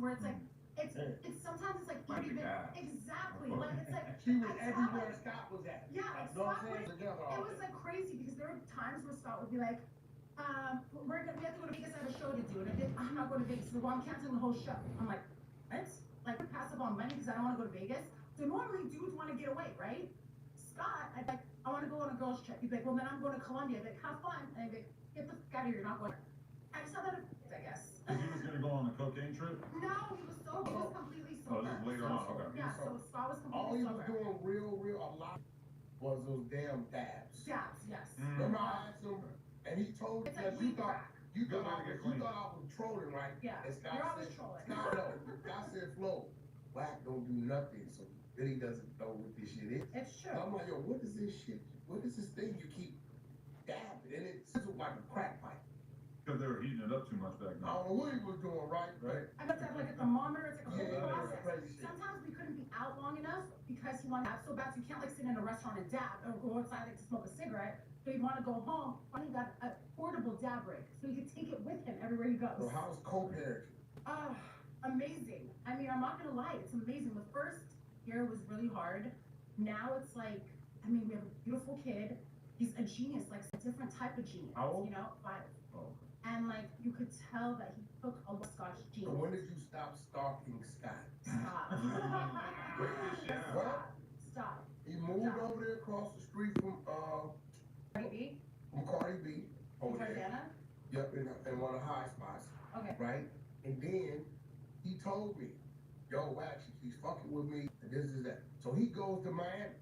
where it's like, it's sometimes it's like 30 minutes. Exactly. Like, it's like, she was everywhere Scott was at. Yeah, like Scott was, it was like crazy because there were times where Scott would be like, we have to go to Vegas, I have a show to do. And I'm not going to Vegas. Well, I'm canceling the whole show. I'm like, what? Like, we pass up on money because I don't want to go to Vegas. So normally dudes want to get away, right? Scott, I'd like, I want to go on a girls trip. He'd be like, well, then I'm going to Colombia. I'd be like, have fun. And I'd be like, get the fuck out of here. You're not going. I just thought that, I guess. Because he was going to go on a cocaine trip? No, he was sober. He was completely sober. Oh, this is later on. Okay. Yeah, so Scott was completely sober. All he was doing real a lot was those damn dabs. Dabs, yes. Remember I asked him, and he told me that you thought I was trolling, right? Yeah, and Scott you're always trolling. Scott said, Flo, Wack don't do nothing, so Billy doesn't know what this shit is. It's true. So I'm like, yo, what is this shit? What is this thing you keep dabbing? And it sizzled like a crack pipe. Because they were heating it up too much back then. I don't know what he was doing, right? I must have like a thermometer. It's like a whole process. Crazy shit. Sometimes we couldn't be out long enough because he wanted to have so bad. So you can't like sit in a restaurant and dab or go outside like to smoke a cigarette. But you want to go home. Finally got a portable dab rig so he could take it with him everywhere he goes. So how's co-parenting? Amazing. I mean, I'm not gonna lie, it's amazing. The first year was really hard. Now it's like, I mean, we have a beautiful kid. He's a genius, like a different type of genius. How old? You know, 5. Oh. And like you could tell that he took a lot of Scotch genius. So when did you stop stalking Scott? Stop. What? Stop. He moved over there across the street from Cardi B? Cardi B. Over there. Jordana? Yep, in one of the high spots. Okay. Right? And then he told me, yo, Wack, she's fucking with me, and this is that. So he goes to Miami.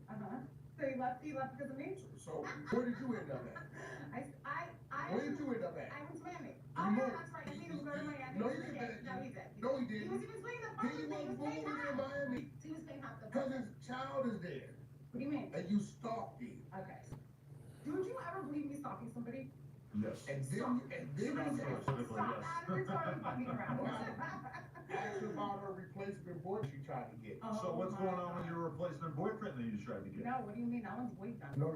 So he left because of me? So where did you end up at? Where did you end up at? I went to Miami. You Oh, moved. that's right. I made him go to Miami. No, he didn't. No, he did. No, he didn't. He was paying the He was moving in Miami. He was paying half the Because his child is there. What do you mean? And you stalked him. Okay. Would you ever believe me stalking somebody? Yes. And then Stop. We're fucking around. asked about her replacement boy she tried to get. So what's going on with your replacement boyfriend that you tried to get? No, what do you mean? That one's way done. No.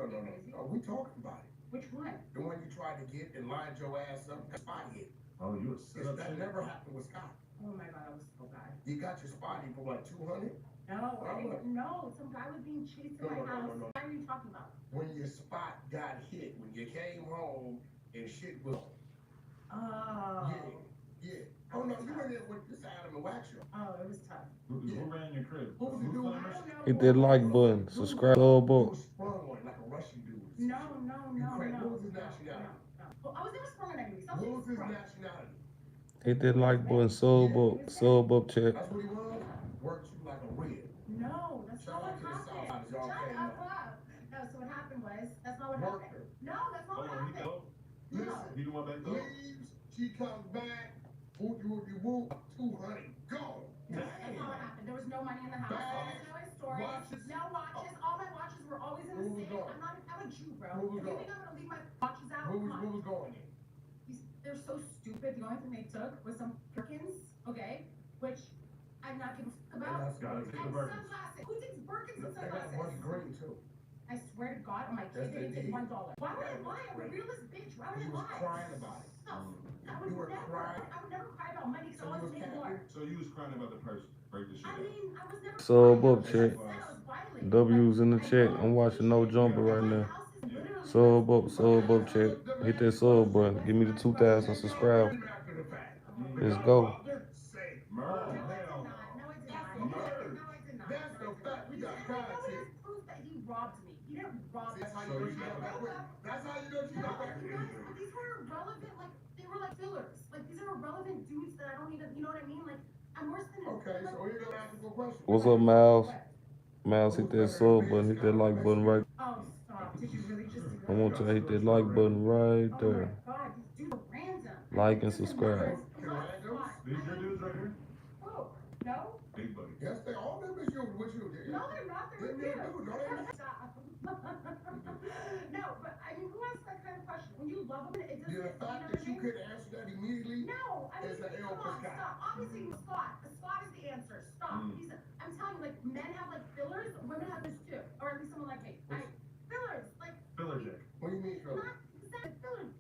We talking about it. Which one? The one you tried to get and lined your ass up, spot hit. Oh, you were set up. That never happened with Scott. Oh my god, I was so bad. You got your spotty for what, 200? No, I didn't know. Some guy was being chased in my house. No. What are you talking about? When your spot got hit, when you came home and shit was. Oh. Yeah. Oh no, you were there with this Adam and Wack show. Oh, it was tough. Who ran your crib? What was he doing? Hit that like button, subscribe, sub up. Sprung one like a Russian dude. No. What was his nationality? No. Well, I was never sprung on anybody. What was his nationality? Hit that like button, sub up, chat. That's what he was? Worked you like a rib. No, that's not what happened. Shut up. No, so what happened was, that's not what happened. No, that's not what happened. Listen, he didn't want that though? leaves, she comes back, whoop, 200, go. That's not what happened. There was no money in the house. There was no storage. Watches. No watches. All my watches were always in the safe. I'm a Jew, bro. Who was If you think I'm gonna leave my watches out, What was going in? They're so stupid. The only thing they took was some Birkins, okay? Which I'm not giving a fuck about. That's gotta And take the Birkins. sunglasses. Who takes Birkins and They got money sunglasses? green too. I swear to God, on my kids, they didn't take $1. Why would I lie? I'm a realist bitch. Why would I You was lie? crying about it. No, You were crying. I would never cry about money because I always made more. So you was crying about the person. Break the shit I up. mean, I was never Sub up, crying. chat. I was violated. W's in the chat. I'm watching No Jumper right now. Sub up, chat. Hit that sub button. Give me the 2,000 subscribers. Let's go. Murder. That's the fact. We got content. Proof that he robbed me. He didn't rob me. That's how you know you got back. That's how you know you got back. These were irrelevant, like, they were like fillers. Like, these are irrelevant dudes that I don't even, you know what I mean? Like, I'm worse than Okay, so we're gonna ask you a question. What's up, Miles? Miles, hit that sub button. Hit that like button right. Oh, stop. Did you really just do that? I want you to hit that like button right Oh there. my god, these dudes are random. Like and subscribe. These your dudes right here? Oh, no? Big buddy. Yes, they all them is you. What you did? No, they're not. They're Them with you. your dude. No, they not. Stop. No, but I mean, who asks that kind of question? When you love them, it doesn't. The fact that you could answer that immediately. No, I mean, It's an L come for on, Scott. stop. Obviously, Scott. The Scott is the answer. Stop. I'm telling you, like, men have like fillers, women have this too, or at least someone like me. Right? Fillers, like. Filler dick. What do you mean, Phil? Not exactly fillers.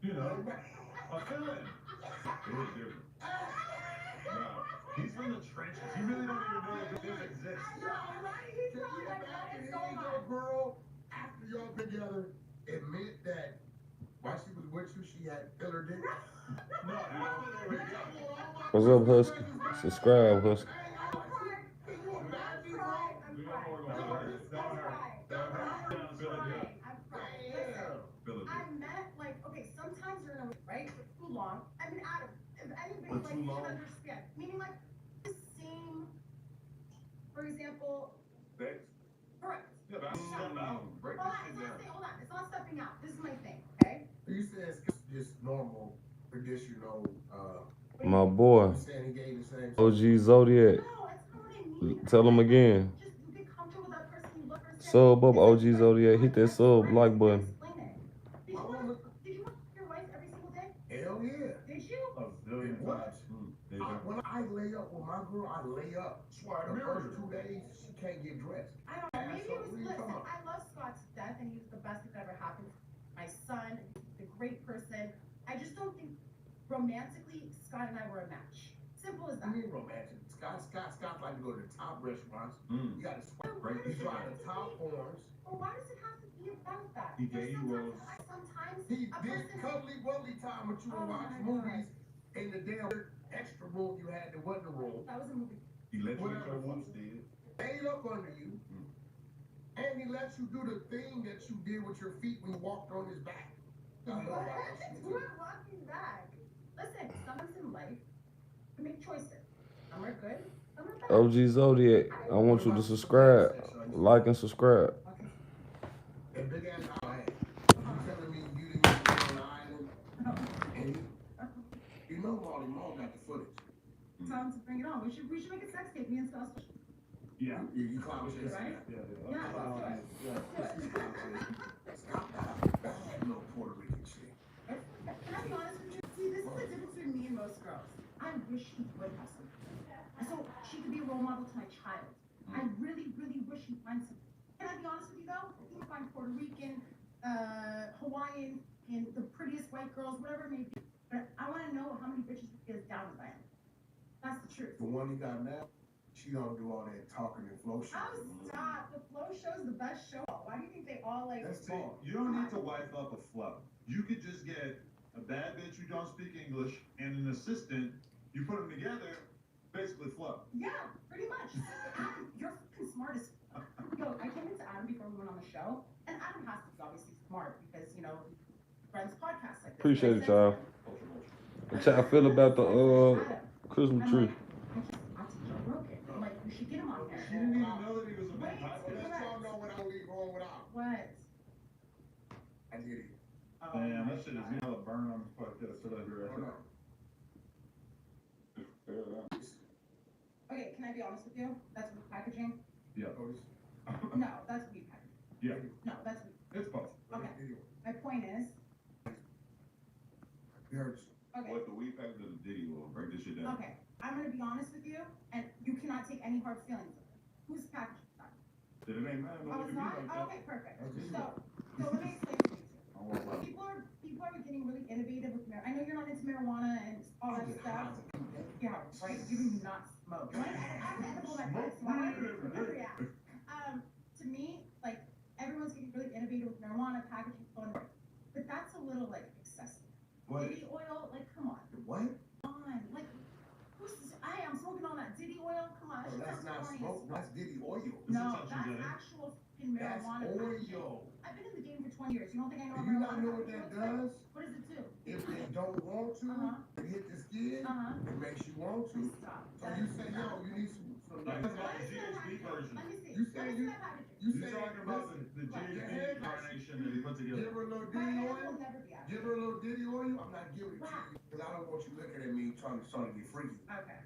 You know, a fill-in. It is different. He's from the trenches. You really don't even know that this exists. I know, right? He's Can probably you like, imagine what is going your on? girl, after y'all been together, admit that while she was with you, she had filler dick? No, after they were together. What's up, Husky? Subscribe, Husky. I met, like, okay, sometimes you're in a, right, for too long. I mean, Adam, if anybody, like, you should understand. Meaning, like, the same, for example, correct. Yeah, that's stepping out. Break Hold this on, shit it's not down. saying, hold on, it's not stepping out. This is my thing, okay? You said it's just normal, traditional, My boy, you saying he gave the same. OG Zodiac. No, it's not what I mean. Tell him again. Just you get comfortable with that person, you look for a second. Sub up, OG Zodiac. Hit that sub like button. Did you want your wife every single day? Hell yeah. Did you? A zillion What? times. There you go. When I lay up with my girl, I lay up. Swear, The first 2 days, she can't get dressed. I don't know. Maybe So it was, what are you listen, talking about? I love Scott to death, and he's the best thing that ever happened. My son, he's a great person. I just don't think romantically Scott and I were a match. Simple as I that. mean romantic. Scott like to go to the top restaurants. You gotta swipe. Break He this try shit the top ones. Well, why does it have to be about that? He gave you Sometimes, those- sometimes He a this person. cuddly wuddly time when you Oh watch my movies in the damn extra room you had that wasn't a room. That was a movie. He let you get Whatever your the whoops, fuck. did. Ain't up under you. And he lets you do the thing that you did with your feet when you walked on his back. I know about that shit too. We're walking back. Listen, sometimes in life, you make choices. Some are good, some are bad. OG Zodiac. I want you to subscribe. Like and subscribe. That big ass island. You telling me you didn't get on the island? And you know Molly Mall got the footage. Time to bring it on. We should make a sex tape. Me and Scott. Yeah. You clown chasing Right? that. Yeah, let's do it. Stop that. No Puerto Rican shit. Can I be honest with you? See, this is the difference between me and most girls. I wish he would have something. So she could be a role model to my child. I really, really wish he'd find something. Can I be honest with you though? He would find Puerto Rican, Hawaiian, and the prettiest white girls, whatever it may be. But I want to know how many bitches he gets down with him. That's the truth. The one he got now, she don't do all that talking and flow shit. Oh, stop. The Flow show is the best show. Why do you think they all like... That's See, you don't need to wife up a flow. You could just get a bad bitch who don't speak English and an assistant. You put them together, basically flow. Yeah, pretty much. Adam, you're fucking smart as fuck. Yo, I came into Adam before we went on the show, and Adam has to be obviously smart because, you know, friends podcast like this. Appreciate it, y'all. What y'all feel about the Christmas tree? I'm like, we should get him on She here. didn't even know that he was a big Wait, podcast. Let y'all know what I leave wrong without. What? I did it. Man, that shit is yellow burn on this podcast. So that you're Hold on. Fair enough. Okay, can I be honest with you? That's weak packaging? Yeah. Oh, this- No, that's weak packaging. Yeah. No, that's weak. It's possible. Okay. Video. My point is, You heard this. okay, What the weed pack to the Diddy will break this shit down. okay, I'm gonna be honest with you, and you cannot take any hard feelings of it. Who's packaging that? Did it ain't matter? Oh, No, it's not? Okay, perfect. Okay. So let me explain to you. I won't lie. People are getting really innovative with marijuana. I know you're not into marijuana and all that stuff. Yeah, right. You do not smoke. I have an edible in my purse. Yeah. To me, like everyone's getting really innovative with marijuana packaging, fun, but that's a little like excessive. What? Diddy oil, like come on, What? come on, like who's this? I'm smoking on that Diddy oil. Come on, Oh, that that's shit not sounds funny smoke. as fuck. That's Diddy oil. No, It's that's essentially actual fucking That's marijuana. packaging. oil. I've been in the game for 20 years. You don't think I know Do what you not marijuana know what packaging that looks like? does? What does it do? If they don't want to, Uh-huh. it hit the skin, Uh-huh. it makes you want to. Please stop. So you say, yo, you need some Like, like, that's not the GHB version. Let me see. You Let say me see you- that packaging. you You're say, talking about the listen, GHB carnation that he put give together. her a little My Diddy hair oil, will never be out. give her a little Diddy oil, I'm not giving it to you, because I don't want you looking at me trying to get freaky. Okay.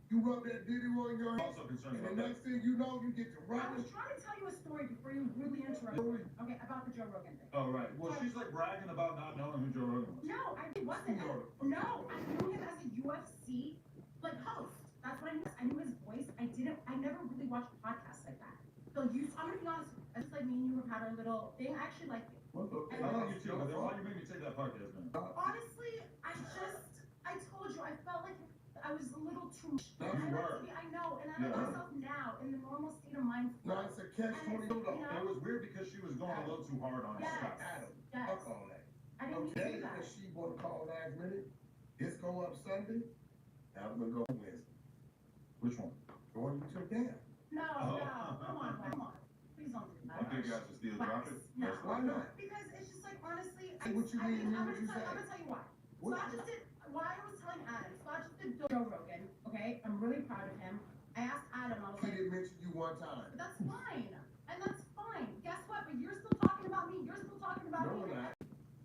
You rub that Diddy oil in your I'm head, also concerned and about the that. next thing you know, you get to I running. was trying to tell you a story before you really interrupted. Okay, about the Joe Rogan thing. Oh, right. Well, she's like bragging about not knowing who Joe Rogan was. No, I wasn't. No, I knew him as a UFC like host. That's what I knew. I knew his voice. I never really watched podcasts like that. So I'm gonna be honest with you. Just like me and you have had our little thing. I actually like it. What the I like you too, but then why you make me take that podcast, man? Honestly, I told you, I felt like I was a little little too much. No, you were. I know, and I let myself now in the normal state of mind. No, it's a catch-22 though. It was weird because she was going a little too hard on Yes. Scott. Adam, Yes. fuck all that. I didn't Okay, do that. if she wanna call last minute, this go up Sunday, I'm gonna go Wednesday. Which one? The one you took down. No, Oh. no, come on, come on. Please don't do that. I think you guys just steal drop it. No. That's Why not? Because it's just like, honestly, Say what you mean, I'm what you say. gonna tell you why. What? Scott just did, why I was telling Adam, Scott just did Joe Rogan, okay? I'm really proud of him. I asked Adam, I was He like, didn't mention you one time. that's fine. And that's fine. Guess what? But you're still talking about me. You're still talking about No, me. we're not.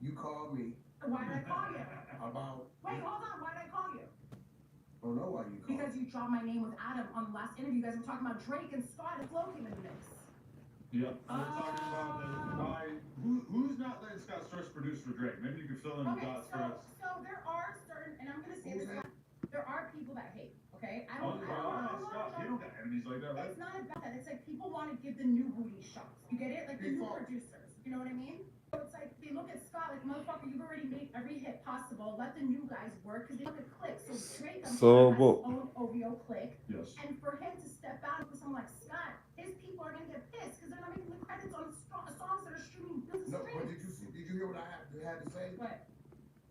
You called me Why did I call you? about, Wait, hold on. Why did I call you? I don't know why you called. Because you dropped my name with Adam on the last interview. You guys were talking about Drake and Scott and Flo came in the mix. Yeah. We're talking about why, who's not letting Scott Storch produce for Drake? Maybe you could fill in the Okay, dots for us. so there are certain, and I'm gonna say this, there are people that hate. Okay, I Oh, don't. Scott, you don't got enemies like that, right? It's not about that. It's like people want to give the new booty shots. You get it? Like the new producers. You know what I mean? So it's like they look at Scott like, motherfucker, you've already made every hit possible. Let the new guys work because they look at clicks. So Drake has his own OVO click. Yes. And for him to step out with someone like Scott, his people are gonna get pissed because they're not making the credits on songs that are streaming billions No, of but streams. did you hear what I had to say? What?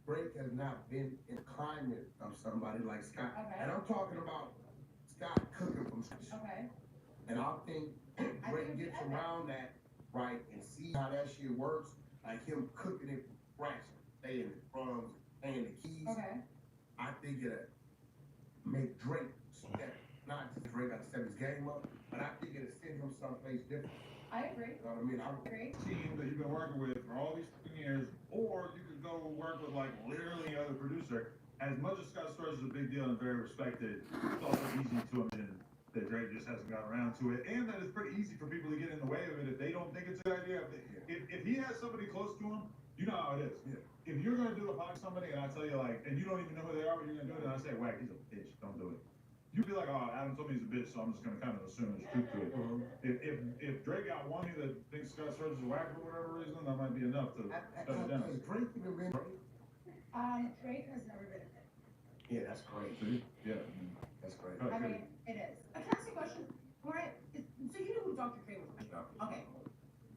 Drake has not been in climate of somebody like Scott. Okay. And I'm talking about Scott cooking from scratch. Okay. And I think Drake gets around that, right, and see how that shit works, like him cooking it from scratch, playing the drums, playing the keys. Okay. I think it'll make Drake step, not just Drake got to step his game up, but I think it'll send him someplace different. I agree. You know what I mean? I agree. Team that you've been working with for all these years, or you could go work with like literally any other producer. As much as Scott Storch is a big deal and very respected, it's also easy to imagine that Drake just hasn't got around to it, and that it's pretty easy for people to get in the way of it if they don't think it's a good idea. If he has somebody close to him, you know how it is. Yeah. If you're gonna do a podcast with somebody and I tell you like, and you don't even know who they are, but you're gonna do it, and I say, Wack, he's a bitch, don't do it. You'd be like, oh, Adam told me he's a bitch, so I'm just gonna kind of assume there's truth to it. If Drake got one that thinks Scott Storch is a whack for whatever reason, that might be enough to shut it down. Has Drake even been Drake? Drake has never been a hit. Yeah, that's great. Yeah. That's great. I mean, it is. I can ask you a question. So you know who Dr. Dre was? Okay.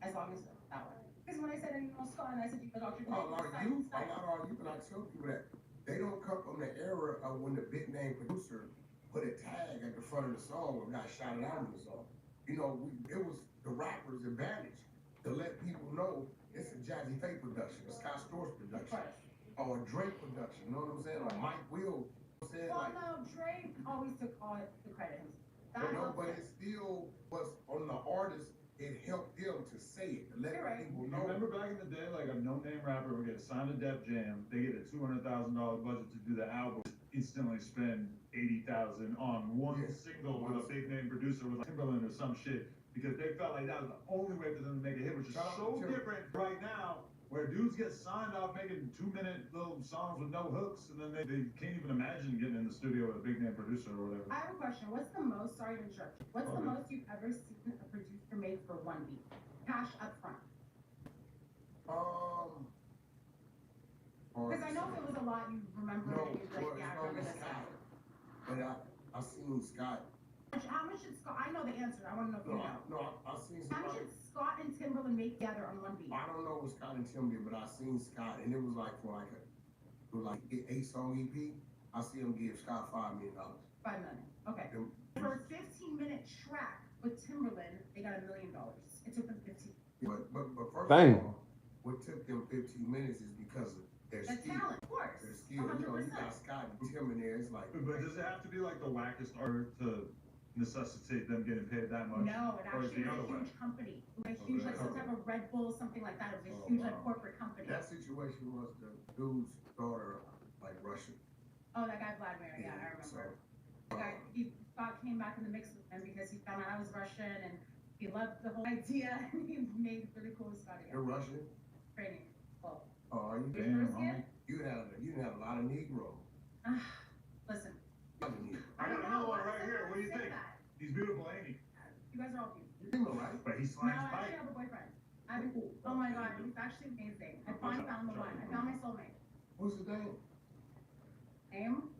As long as that one. Because when I said, you know, Scott, and I said, you know, Dr. Dre. I'm not arguing, but I tell people that they don't come from the era of when the big name producer put a tag at the front of the song or got shouted out in the song. You know, it was the rapper's advantage to let people know it's a Jazzy Faye production, a Scott Storch production, or a Drake production. You know what I'm saying? Like Mike Will said, Well, like. no, Drake always took all the credit. But it still was on the artist. It helped them to say it, to let people know. Remember back in the day, like a no-name rapper would get signed to Def Jam, they get a $200,000 budget to do the album, instantly spend $80,000 on one single with a big name producer with like Timberland or some shit, because they felt like that was the only way for them to make a hit, which is so different right now, where dudes get signed off making 2-minute little songs with no hooks, and then they can't even imagine getting in the studio with a big name producer or whatever. I have a question. What's the most, sorry to interrupt you, what's the most you've ever seen a producer make for one beat? Cash up front. Because I know if it was a lot, you remember No, it, you'd be like, yeah, I remember this. but I seen Scott. How much did Scott, I know the answer, I want to know if you know. No, I seen How much Scott. did Scott and Timberland make together on one beat? I don't know what Scott and Tim did, but I seen Scott, and it was like for like it was like 8-song EP. I see him give Scott $5 million. $5 million. Okay. For a 15-minute track with Timberland, they got $1 million. It took them 15. But first Bang. of all, what took them 15 minutes is because of their The skill. talent, of course. Their skill. You know, you 100%. got Scott and Tim in there. It's like. But does it have to be like the wackest art to necessitate them getting paid that much? No, it Or is actually the was other a huge company. It was a huge, like some type of Red Bull, something like that. It was a huge, like, corporate company. That situation was the dude's daughter, like Russian. Oh, that guy Vladimir, yeah, I remember. Scott came back in the mix with him because he found out I was Russian and he loved the whole idea and he made it really cool with Scott again. You're Russian? Training. Well, Oh, are you? Damn, first homie. kid? You had a lot of Negro. Listen. A lot of Negro. I got another one Why right does here. What do you everyone say think? that? He's beautiful, ain't he? You guys are all beautiful. You know, right? But he No, slides I actually tight. have a boyfriend. Oh my god, he's actually amazing. I finally found the one. I found my soulmate. What's his name? Name?